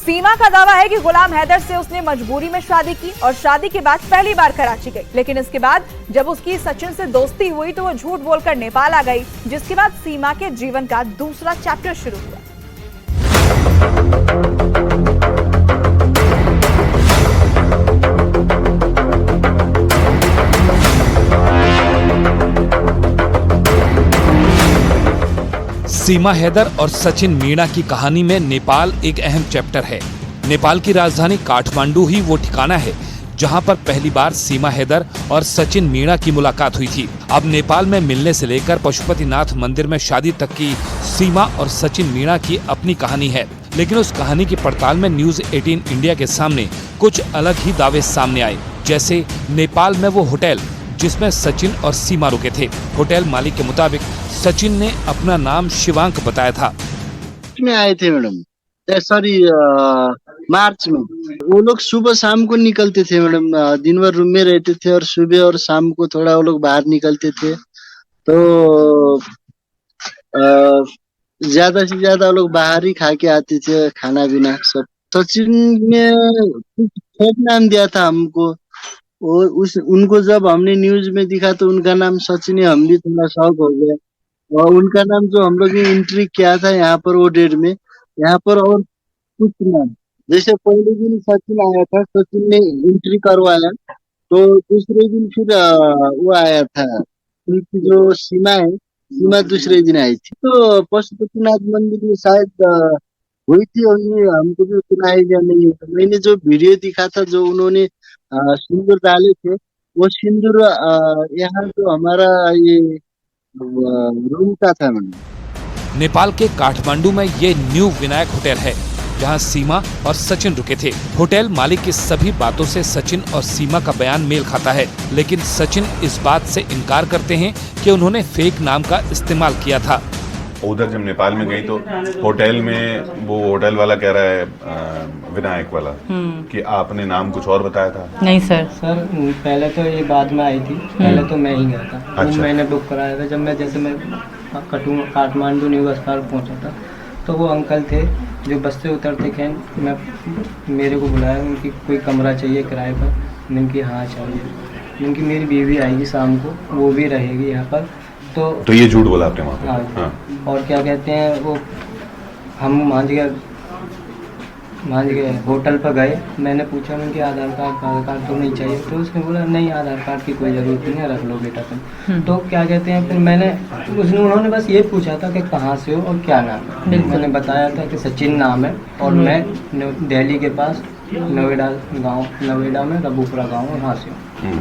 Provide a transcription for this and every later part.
सीमा का दावा है कि गुलाम हैदर से उसने मजबूरी में शादी की और शादी के बाद पहली बार कराची गई, लेकिन इसके बाद जब उसकी सचिन से दोस्ती हुई तो वो झूठ बोलकर नेपाल आ गई, जिसके बाद सीमा के जीवन का दूसरा चैप्टर शुरू हुआ। सीमा हैदर और सचिन मीणा की कहानी में नेपाल एक अहम चैप्टर है। नेपाल की राजधानी काठमांडू ही वो ठिकाना है जहां पर पहली बार सीमा हैदर और सचिन मीणा की मुलाकात हुई थी। अब नेपाल में मिलने से लेकर पशुपतिनाथ मंदिर में शादी तक की सीमा और सचिन मीणा की अपनी कहानी है, लेकिन उस कहानी की पड़ताल में न्यूज 18 इंडिया के सामने कुछ अलग ही दावे सामने आए। जैसे नेपाल में वो होटल जिसमें सचिन और सीमा रुके थे, होटल मालिक के मुताबिक सचिन ने अपना नाम शिवांक बताया था। में आए थे मैडम, सॉरी मार्च में। वो लोग सुबह शाम को निकलते थे मैडम, दिन भर रूम में रहते थे और सुबह और शाम को थोड़ा वो लोग बाहर निकलते थे। तो ज्यादा से ज्यादा वो लोग बाहर ही खा के आते थे, खाना पीना सब। सचिन ने फेक नाम दिया था हमको, और उनको जब हमने न्यूज में दिखा तो उनका नाम सचिन है। हम भी थोड़ा शौक हो गया, और उनका नाम जो हम लोग ने एंट्री किया था यहाँ पर वो डेट में, यहाँ पर और कुछ नाम, जैसे पहले दिन सचिन आया था, सचिन ने एंट्री करवाया, तो दूसरे दिन फिर वो आया था, उनकी जो सीमा है, सीमा दूसरे दिन आई थी। तो पशुपतिनाथ मंदिर में शायद हुई थी, और ये हमको भी उतना आइडिया नहीं है। तो मैंने जो वीडियो दिखा था, जो उन्होंने सिंदूर डाले थे, वो सिंदूर यहाँ जो हमारा ये रूम का था। नेपाल के काठमांडू में ये न्यू विनायक होटल है जहां सीमा और सचिन रुके थे। होटल मालिक की सभी बातों से सचिन और सीमा का बयान मेल खाता है, लेकिन सचिन इस बात से इनकार करते हैं कि उन्होंने फेक नाम का इस्तेमाल किया था। उधर जब नेपाल में गई तो होटल में वो होटल वाला कह रहा है विनायक वाला कि आपने नाम कुछ और बताया था। नहीं सर पहले तो ये बाद में आई थी, पहले तो मैं ही गया था। अच्छा। मैंने बुक कराया था। जब मैं काठमांडू न्यू बस पार्क पहुंचा था तो वो अंकल थे जो बस से उतरते थे, मेरे को बुलाया, उनकी कोई कमरा चाहिए किराए पर। मैंने कि हाँ चाहिए। उनकी मेरी बीवी आएगी शाम को, वो भी रहेगी यहाँ पर। तो ये झूठ बोला आपने वहाँ पे? हाँ। और क्या कहते हैं वो, हम मान गए होटल पर गए। मैंने पूछा उनके आधार कार्ड तो नहीं चाहिए, तो उसने बोला नहीं आधार कार्ड की कोई ज़रूरत नहीं है, रख लो बेटा तुम। तो क्या कहते हैं फिर उन्होंने बस ये पूछा था कि कहाँ से हो और क्या नाम है। मैंने बताया था कि सचिन नाम है और मैं दिल्ली के पास नवेड़ा में रबूपुरा गाँव वहाँ से हूँ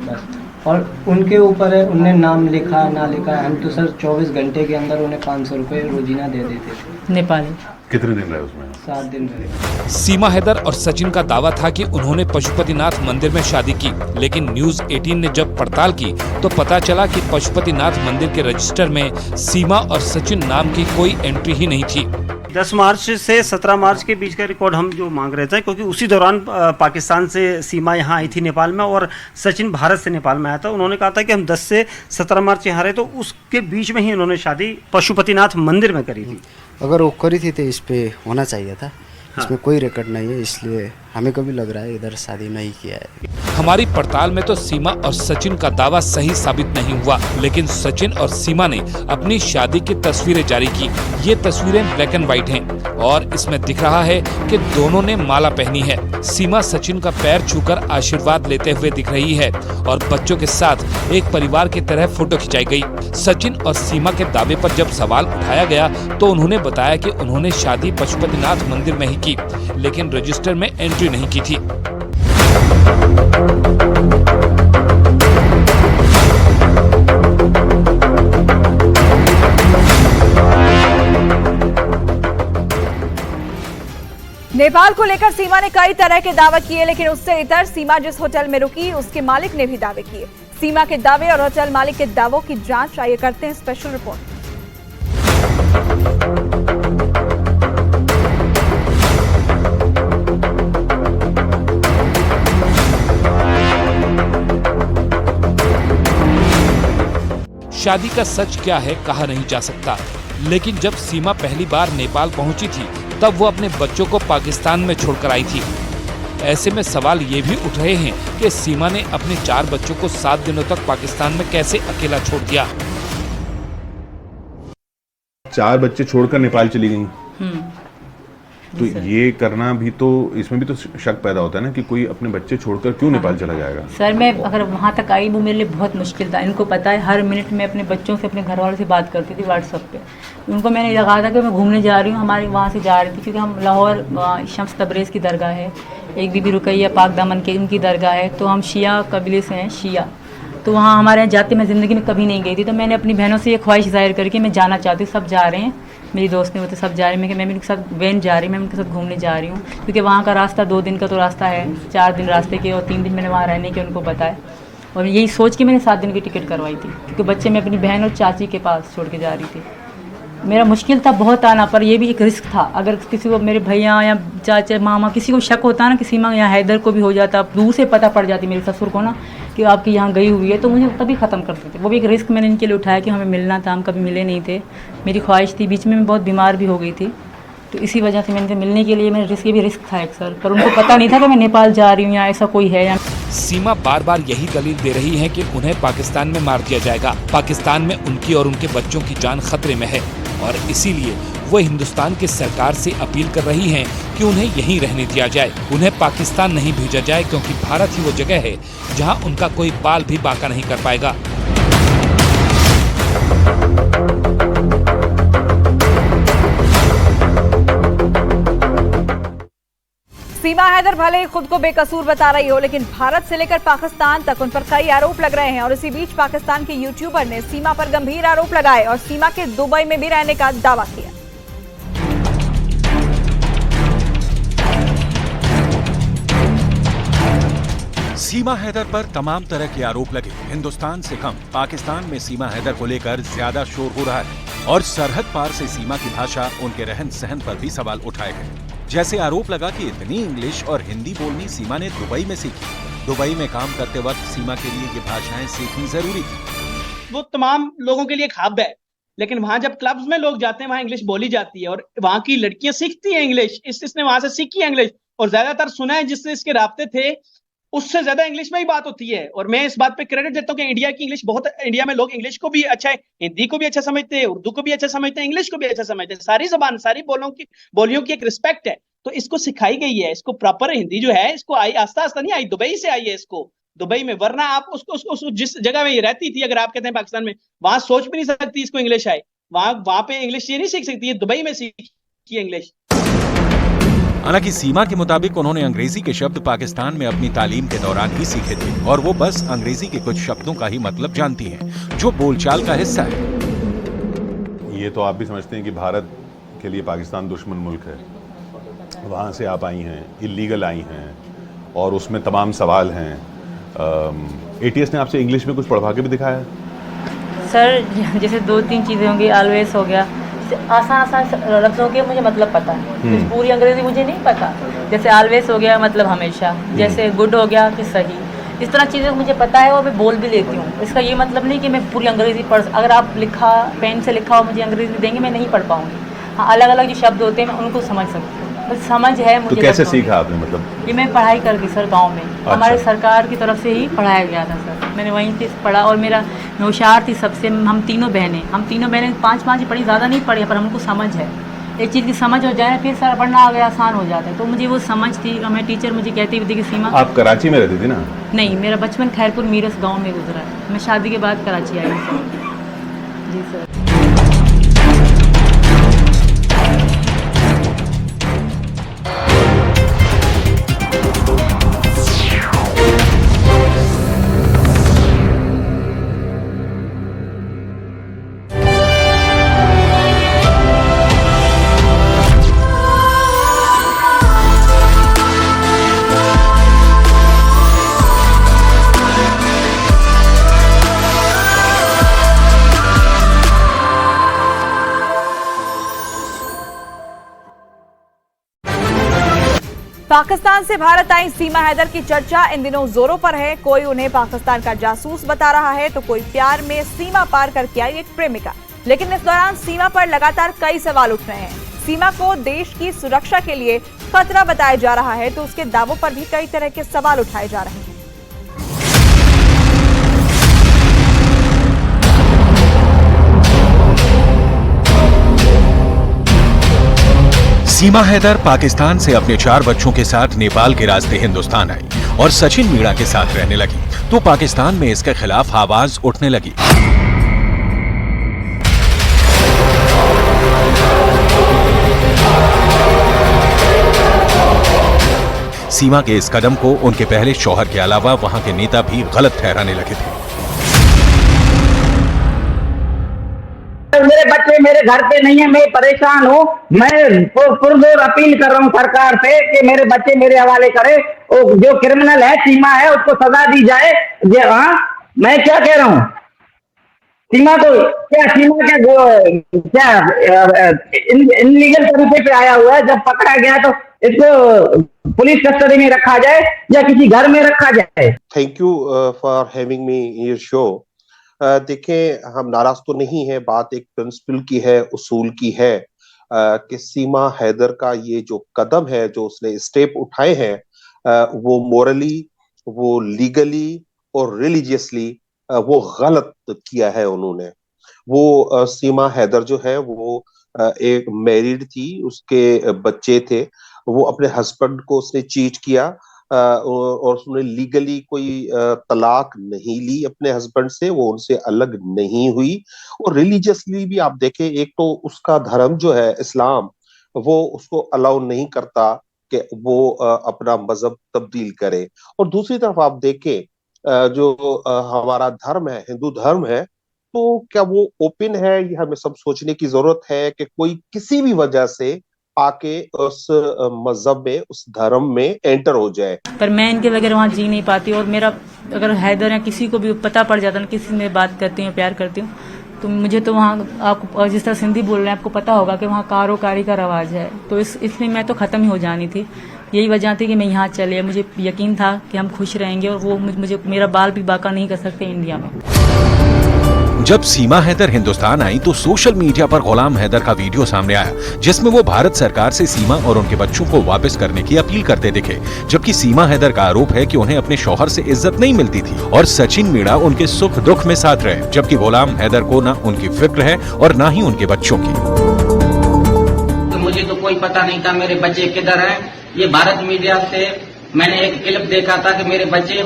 बस। और उनके ऊपर है, उनने नाम लिखा ना लिखा, हम तो सर 24 घंटे के अंदर उन्हें 500 रुपये रोजीना दे देते थे। नेपाली। कितने दिन रहे उसमें? 7 दिन रहे। सीमा हैदर और सचिन का दावा था कि उन्होंने पशुपतिनाथ मंदिर में शादी की, लेकिन न्यूज 18 ने जब पड़ताल की तो पता चला कि पशुपतिनाथ मंदिर के रजिस्टर में सीमा और सचिन नाम की कोई एंट्री ही नहीं थी। 10 मार्च से 17 मार्च के बीच का रिकॉर्ड हम जो मांग रहे थे, क्योंकि उसी दौरान पाकिस्तान से सीमा यहाँ आई थी नेपाल में और सचिन भारत से नेपाल में आया था। उन्होंने कहा था कि हम 10 से 17 मार्च यहाँ रहे, तो उसके बीच में ही उन्होंने शादी पशुपतिनाथ मंदिर में करी थी। अगर वो करी थी तो इस पे होना चाहिए था। इसमें कोई रिकॉर्ड नहीं है, इसलिए हमें कभी लग रहा है इधर शादी नहीं किया है। हमारी पड़ताल में तो सीमा और सचिन का दावा सही साबित नहीं हुआ, लेकिन सचिन और सीमा ने अपनी शादी की तस्वीरें जारी की। ये तस्वीरें ब्लैक एंड व्हाइट हैं और इसमें दिख रहा है कि दोनों ने माला पहनी है। सीमा सचिन का पैर छूकर आशीर्वाद लेते हुए दिख रही है और बच्चों के साथ एक परिवार की तरह फोटो खिंचाई गई। सचिन और सीमा के दावे पर जब सवाल उठाया गया तो उन्होंने बताया कि उन्होंने शादी पशुपतिनाथ मंदिर में ही की, लेकिन रजिस्टर में एंट्री नहीं की थी। नेपाल को लेकर सीमा ने कई तरह के दावे किए, लेकिन उससे इतर सीमा जिस होटल में रुकी उसके मालिक ने भी दावे किए। सीमा के दावे और होटल मालिक के दावों की जांच आइए करते हैं स्पेशल रिपोर्ट। शादी का सच क्या है कहा नहीं जा सकता, लेकिन जब सीमा पहली बार नेपाल पहुंची थी तब वो अपने बच्चों को पाकिस्तान में छोड़कर आई थी। ऐसे में सवाल ये भी उठ रहे हैं कि सीमा ने अपने 4 बच्चों को 7 दिनों तक पाकिस्तान में कैसे अकेला छोड़ दिया। 4 बच्चे छोड़कर नेपाल चली गई, तो ये करना भी तो, इसमें भी तो शक पैदा होता है ना कि कोई अपने बच्चे छोड़कर क्यों नेपाल चला जाएगा। सर मैं अगर वहाँ तक आई वो मेरे लिए बहुत मुश्किल था। इनको पता है हर मिनट में अपने बच्चों से, अपने घर वालों से बात करती थी व्हाट्सएप पे। उनको मैंने लगा था कि मैं घूमने जा रही हूँ, हमारे वहाँ से जा रही थी, क्योंकि हम लाहौर शम्स तबरेज़ की दरगाह है, एक बीबी रुकैया पाक दामन के उनकी दरगाह है, तो हम शिया कबीले से हैं, शिया। तो वहाँ हमारे यहाँ जाते मैं ज़िंदगी में कभी नहीं गई थी, तो मैंने अपनी बहनों से ये ख्वाहिश ज़ाहिर करके मैं जाना चाहती हूँ। सब जा रहे हैं, मेरी दोस्त ने वो तो सब जा रहे हैं, मैं उनके साथ वैन जा रही हूँ, मैं उनके साथ घूमने जा रही हूँ, क्योंकि वहाँ का रास्ता 2 दिन का तो रास्ता है, 4 दिन रास्ते के और 3 दिन मैंने वहाँ रहने के उनको बताया। और यही सोच के मैंने 7 दिन की टिकट करवाई थी, क्योंकि बच्चे मैं अपनी बहन और चाची के पास छोड़ के जा रही थी। मेरा मुश्किल था बहुत आना, पर ये भी एक रिस्क था। अगर किसी को, मेरे भैया या चाचा मामा किसी को शक होता ना कि सीमा यहाँ हैदर को भी हो जाता, दूर से पता पड़ जाती मेरे ससुर को ना कि आपकी यहाँ गई हुई है, तो मुझे तभी ख़त्म करते थे। वो भी एक रिस्क मैंने इनके लिए उठाया कि हमें मिलना था, हम कभी मिले नहीं थे, मेरी ख्वाहिश थी। बीच में मैं बहुत बीमार भी हो गई थी, तो इसी वजह से मैंने मिलने के लिए मेरा ये भी रिस्क था एक सर, पर उनको पता नहीं था कि मैं नेपाल जा रही हूँ या ऐसा कोई है। या सीमा बार बार यही दलील दे रही है कि उन्हें पाकिस्तान में मार दिया जाएगा। पाकिस्तान में उनकी और उनके बच्चों की जान खतरे में है और इसीलिए वो हिंदुस्तान की सरकार से अपील कर रही हैं कि उन्हें यहीं रहने दिया जाए, उन्हें पाकिस्तान नहीं भेजा जाए, क्योंकि भारत ही वो जगह है जहां उनका कोई बाल भी बाका नहीं कर पाएगा। सीमा हैदर भले ही खुद को बेकसूर बता रही हो, लेकिन भारत से लेकर पाकिस्तान तक उन पर कई आरोप लग रहे हैं। और इसी बीच पाकिस्तान के यूट्यूबर ने सीमा पर गंभीर आरोप लगाए और सीमा के दुबई में भी रहने का दावा किया। सीमा हैदर पर तमाम तरह के आरोप लगे। हिंदुस्तान से कम पाकिस्तान में सीमा हैदर को लेकर ज्यादा शोर हो रहा है और सरहद पार से सीमा की भाषा, उनके रहन सहन पर भी सवाल उठाए गए। जैसे आरोप लगा कि इतनी इंग्लिश और हिंदी बोलनी सीमा ने दुबई में सीखी। दुबई में काम करते वक्त सीमा के लिए ये भाषाएं सीखनी जरूरी थी। वो तमाम लोगों के लिए एक हब है, लेकिन वहां जब क्लब्स में लोग जाते हैं वहां इंग्लिश बोली जाती है और वहां की लड़कियां सीखती हैं इंग्लिश। इसने वहां से सीखी है इंग्लिश और ज्यादातर सुना है जिससे इसके राब्ते थे उससे ज्यादा इंग्लिश में ही बात होती है। और मैं इस बात पे क्रेडिट देता हूँ कि इंडिया की इंग्लिश बहुत, इंडिया में लोग इंग्लिश को भी अच्छा है, हिंदी को भी अच्छा समझते हैं, उर्दू को भी अच्छा समझते हैं, इंग्लिश को भी अच्छा समझते हैं। सारी जबान, सारी बोलियों की एक रिस्पेक्ट है, तो इसको सिखाई गई है। इसको प्रॉपर हिंदी जो है इसको आई आस्ता आस्ता नहीं आई, दुबई से आई है इसको, दुबई में। वरना आप उसको जिस जगह में ये रहती थी, अगर आप कहते हैं पाकिस्तान में, वहां सोच भी नहीं सकती इसको इंग्लिश आए। वहां पे इंग्लिश ये नहीं सीख सकती है, दुबई में सीखी इंग्लिश। हालांकि सीमा के मुताबिक उन्होंने अंग्रेजी के शब्द पाकिस्तान में अपनी तालीम के दौरान ही सीखे थे और वो बस अंग्रेजी के कुछ शब्दों का ही मतलब जानती हैं, जो बोलचाल का हिस्सा है। ये तो आप भी समझते हैं कि भारत के लिए पाकिस्तान दुश्मन मुल्क है। वहाँ से आप आई हैं, इलीगल आई हैं और उसमें तमाम सवाल हैं। ATS ने आपसे इंग्लिश में कुछ पढ़वा के भी दिखाया? सर जैसे 2-3 चीज़ें होंगी, ऑलवेज हो गया, आसान लफ्ज़ों के मुझे मतलब पता है, पूरी अंग्रेजी मुझे नहीं पता। जैसे ऑलवेज हो गया मतलब हमेशा, जैसे गुड हो गया कि सही, इस तरह चीज़ें मुझे पता है और मैं बोल भी लेती हूँ। इसका ये मतलब नहीं कि मैं पूरी अंग्रेजी पढ़, अगर आप लिखा पेन से लिखा हो मुझे अंग्रेजी देंगे मैं नहीं पढ़ पाऊँगी। हाँ, अलग अलग जो शब्द होते हैं मैं उनको समझ सकती हूँ, बस समझ है मुझे। तो कैसे सीखा आपने? मतलब ये मैं पढ़ाई कर दी सर, गांव में हमारे सरकार की तरफ से ही पढ़ाया गया था सर, मैंने वहीं से पढ़ा। और मेरा नौशार थी सबसे, हम तीनों बहनें 5-5 ही पढ़ी, ज़्यादा नहीं पढ़ी, पर हमको समझ है। एक चीज़ की समझ हो जाए फिर सारा पढ़ना आ गया आसान हो जाता है, तो मुझे वो समझ थी। और मैं टीचर मुझे कहती हुई थी कि सीमा, आप कराची में रहती थी ना? नहीं, मेरा बचपन खैरपुर मीरस गाँव में गुजरा है, मैं शादी के बाद कराची आई हूँ। जी सर। पाकिस्तान से भारत आई सीमा हैदर की चर्चा इन दिनों जोरों पर है। कोई उन्हें पाकिस्तान का जासूस बता रहा है तो कोई प्यार में सीमा पार करके आई एक प्रेमिका। लेकिन इस दौरान सीमा पर लगातार कई सवाल उठ रहे हैं। सीमा को देश की सुरक्षा के लिए खतरा बताया जा रहा है, तो उसके दावों पर भी कई तरह के सवाल उठाए जा रहे हैं। सीमा हैदर पाकिस्तान से अपने 4 बच्चों के साथ नेपाल के रास्ते हिंदुस्तान आई और सचिन मीणा के साथ रहने लगी, तो पाकिस्तान में इसके खिलाफ आवाज उठने लगी। सीमा के इस कदम को उनके पहले शौहर के अलावा वहां के नेता भी गलत ठहराने लगे थे। मेरे बच्चे मेरे घर पे नहीं है, मैं परेशान हूँ। मैं पुरजोर अपील कर रहा हूँ सरकार से कि मेरे बच्चे मेरे हवाले करे। जो क्रिमिनल है सीमा है, उसको सजा दी जाए। हाँ, मैं क्या कह रहा हूँ, सीमा को क्या इनलीगल तरीके पे आया हुआ है। जब पकड़ा गया तो इसको पुलिस कस्टडी में रखा जाए या किसी घर में रखा जाए। Thank you for having me in your show. देखें, हम नाराज तो नहीं है, बात एक प्रिंसिपल की है, उसूल की है कि सीमा हैदर का ये जो कदम है, जो उसने स्टेप उठाए हैं, वो मोरली, वो लीगली और रिलीजियसली वो गलत किया है उन्होंने। वो सीमा हैदर जो है वो एक मैरिड थी, उसके बच्चे थे, वो अपने हस्बैंड को उसने चीट किया और उसने लीगली कोई तलाक नहीं ली अपने हस्बैंड से, वो उनसे अलग नहीं हुई। और रिलीजियसली भी आप देखें, एक तो उसका धर्म जो है इस्लाम, वो उसको अलाउ नहीं करता कि वो अपना मजहब तब्दील करे। और दूसरी तरफ आप देखें, जो हमारा धर्म है, हिंदू धर्म है, तो क्या वो ओपन है? ये हमें सब सोचने की जरूरत है कि कोई किसी भी वजह से आके उस मजहब में, उस धर्म में एंटर हो जाए। पर मैं इनके बगैर वहाँ जी नहीं पाती। और मेरा अगर हैदर या किसी को भी पता पड़ जाता ना, किसी से बात करती हूँ, प्यार करती हूँ, तो मुझे तो वहाँ, आपको जिस तरह सिंधी बोल रहे हैं, आपको पता होगा कि वहाँ कारोकारी का रवाज है, तो इसलिए मैं तो खत्म ही हो जानी थी। यही वजह थी कि मैं यहाँ चले। मुझे यकीन था कि हम खुश रहेंगे और वो मुझे मेरा बाल भी बाका नहीं कर सकते इंडिया में। जब सीमा हैदर हिंदुस्तान आई तो सोशल मीडिया पर गुलाम हैदर का वीडियो सामने आया, जिसमें वो भारत सरकार से सीमा और उनके बच्चों को वापस करने की अपील करते दिखे। जबकि सीमा हैदर का आरोप है कि उन्हें अपने शौहर से इज्जत नहीं मिलती थी और सचिन मीणा उनके सुख दुख में साथ रहे, जबकि गुलाम हैदर को न उनकी फिक्र है और न ही उनके बच्चों की। तो मुझे तो कोई पता नहीं था मेरे बच्चे किधर हैं। ये भारत मीडिया से मैंने एक क्लिप देखा था कि मेरे बच्चे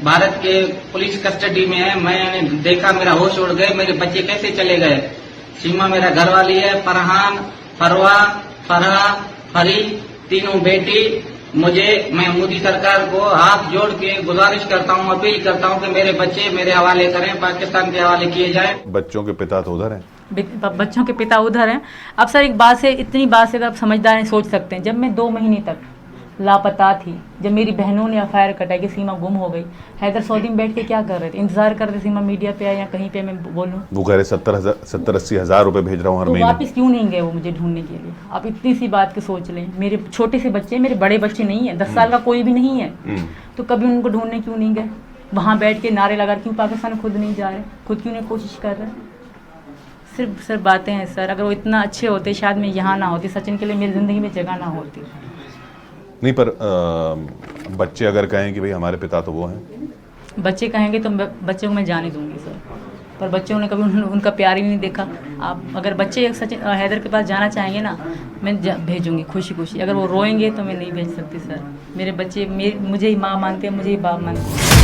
भारत के पुलिस कस्टडी में है। मैंने देखा, मेरा होश उड़ गए, मेरे बच्चे कैसे चले गए। सीमा मेरा घरवाली है, फरहान, फरवा, फरहा, फरी, तीनों बेटी। मैं मोदी सरकार को हाथ जोड़ के गुजारिश करता हूँ, अपील करता हूँ कि मेरे बच्चे मेरे हवाले करें, पाकिस्तान के हवाले किए जाए। बच्चों के पिता तो उधर हैं, बच्चों के पिता उधर हैं। अब सर एक बात से, इतनी बात से आप समझदार सोच सकते हैं, जब मैं 2 महीने तक लापता थी, जब मेरी बहनों ने एफआईआर कटाई कि सीमा गुम हो गई, हैदर सऊदी में बैठ के क्या कर रहे थे? इंतजार कर रहे थे सीमा मीडिया पे आए या कहीं पे मैं बोलूं। वो कह रहे 70-80 हज़ार रुपए भेज रहा हूँ हर महीने। वापस क्यों नहीं गए वो मुझे ढूंढने के लिए? आप इतनी सी बात के सोच लें, मेरे छोटे से बच्चे, मेरे बड़े बच्चे नहीं है, 10 साल का कोई भी नहीं है, तो कभी उनको ढूंढने क्यों नहीं गए? वहाँ बैठ के नारे लगा, क्यों पाकिस्तान खुद नहीं जा रहे, खुद क्यों नहीं कोशिश कर रहे? सिर्फ सर बातें हैं सर। अगर वो इतना अच्छे होते शायद मैं यहाँ ना होती, सचिन के लिए मेरी जिंदगी में जगह ना होती। नहीं, पर बच्चे अगर कहें कि भाई हमारे पिता तो वो हैं, बच्चे कहेंगे तो बच्चे को मैं जाने दूंगी सर, पर बच्चों ने कभी उनका प्यार ही नहीं देखा। आप अगर बच्चे सचिन हैदर के पास जाना चाहेंगे ना, मैं भेजूंगी खुशी खुशी। अगर वो रोएंगे तो मैं नहीं भेज सकती सर। मेरे बच्चे मुझे ही माँ मानते हैं, मुझे ही बाप मानते हैं।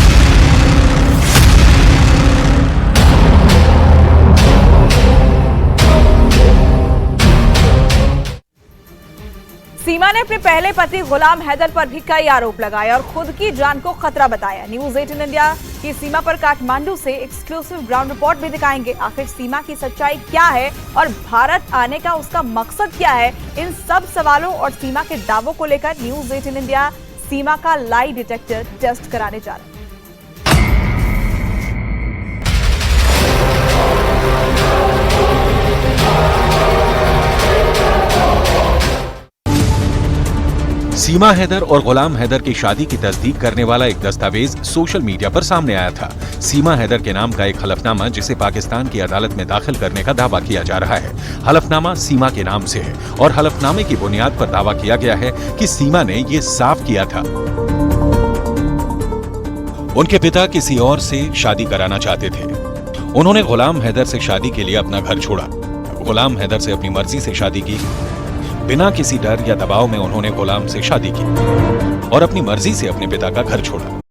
सीमा ने अपने पहले पति गुलाम हैदर पर भी कई आरोप लगाए और खुद की जान को खतरा बताया। न्यूज़ 18 इंडिया की सीमा पर काठमांडू से एक्सक्लूसिव ग्राउंड रिपोर्ट भी दिखाएंगे। आखिर सीमा की सच्चाई क्या है और भारत आने का उसका मकसद क्या है? इन सब सवालों और सीमा के दावों को लेकर न्यूज़ 18 इंडिया सीमा का लाई डिटेक्टर टेस्ट कराने जा रहा है। सीमा हैदर और गुलाम हैदर की शादी की तस्दीक करने वाला एक दस्तावेज सोशल मीडिया पर सामने आया था। सीमा हैदर के नाम का एक हलफनामा जिसे पाकिस्तान की अदालत में दाखिल करने का दावा किया जा रहा है। हलफनामा सीमा के नाम से है और हलफनामे की बुनियाद पर दावा किया गया है कि सीमा ने ये साफ किया था उनके पिता किसी और से शादी कराना चाहते थे। उन्होंने गुलाम हैदर से शादी के लिए अपना घर छोड़ा। गुलाम हैदर से अपनी मर्जी से शादी की। बिना किसी डर या दबाव में उन्होंने गुलाम से शादी की और अपनी मर्जी से अपने पिता का घर छोड़ा।